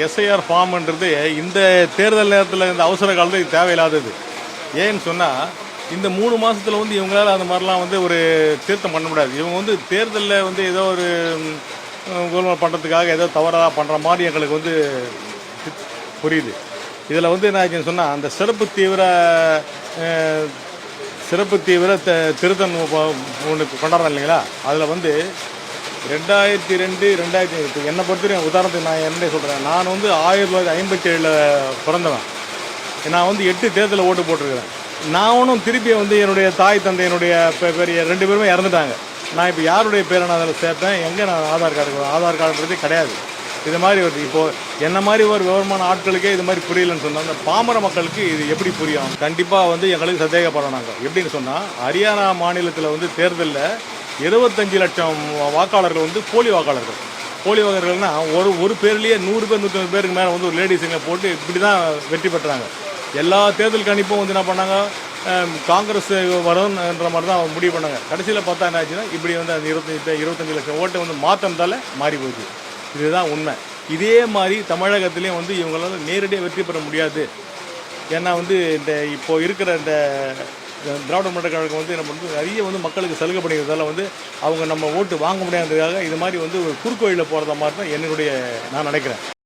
SIR ஃபார்ம்ன்றது இந்த தேர்தல் நேரத்தில் இந்த அவசர காலத்தில் தேவையில்லாதது. ஏன்னு சொன்னால் இந்த 3 மாதத்தில் வந்து இவங்களால் அந்த மாதிரிலாம் வந்து ஒரு திருத்தம் பண்ண முடியாது. இவங்க வந்து தேர்தலில் வந்து ஏதோ ஒரு கோல்மால் பண்ணுறதுக்காக ஏதோ தவறாக பண்ணுற மாதிரி எங்களுக்கு வந்து புரியுது. இதில் வந்து என்ன ஆச்சுன்னு சொன்னால் அந்த சிறப்பு தீவிர திருத்தம் ஒன்று கொண்டாடுறோம் இல்லைங்களா, அதில் வந்து 2002 2000 என்னை பொறுத்தவரைக்கும் உதாரணத்துக்கு நான் என்ன சொல்கிறேன், நான் வந்து 1957 பிறந்தவன். நான் வந்து 8 தேர்தலில் ஓட்டு போட்டிருக்கிறேன். நானும் திருப்பி வந்து என்னுடைய தாய் தந்தையினுடைய பெரிய 2 பேருமே இறந்துட்டாங்க. நான் இப்போ யாருடைய பேரை நான் அதில் சேர்த்தேன், எங்கே நான் ஆதார் கார்டுன்றதே கிடையாது. இது மாதிரி வருது. இப்போது என்ன மாதிரி ஒரு விவரமான ஆட்களுக்கே இது மாதிரி புரியலன்னு சொன்னால் அந்த பாமர மக்களுக்கு இது எப்படி புரியும்? கண்டிப்பாக வந்து எங்களுக்கு சந்தேகப்படுறோம். நாங்கள் எப்படின்னு சொன்னால், ஹரியானா மாநிலத்தில் வந்து தேர்தலில் 25 லட்சம் வாக்காளர்கள் வந்து போலி வாக்காளர்கள். போலி வாக்காளர்கள்னால் ஒரு பேர்லேயே 100 பேர் 150 பேருக்கு மேலே வந்து ஒரு லேடிஸுங்க போட்டு இப்படி தான் வெற்றி பெற்றாங்க. எல்லா தேர்தல் கணிப்பும் வந்து என்ன பண்ணாங்க, காங்கிரஸ் வரும்ன்ற மாதிரி தான் முடிவு பண்ணாங்க. கடைசியில் பார்த்தா என்ன ஆச்சுன்னா, இப்படி வந்து அந்த 25 லட்சம் ஓட்டை வந்து மாற்றம்தால மாறி போச்சு. இதுதான் உண்மை. இதே மாதிரி தமிழகத்துலேயும் வந்து இவங்களால நேரடியாக வெற்றி பெற முடியாது. ஏன்னா வந்து இந்த இப்போ இருக்கிற இந்த திராவிட முன்னேற்ற கழகம் வந்து நம்ம வந்து நிறைய வந்து மக்களுக்கு சலுகை பண்ணிக்கிறதால வந்து அவங்க நம்ம ஓட்டு வாங்க முடியாததுக்காக இது மாதிரி வந்து ஒரு குறுக்கு வழியில் போகிறத மாதிரி தான் நான் நினைக்கிறேன்.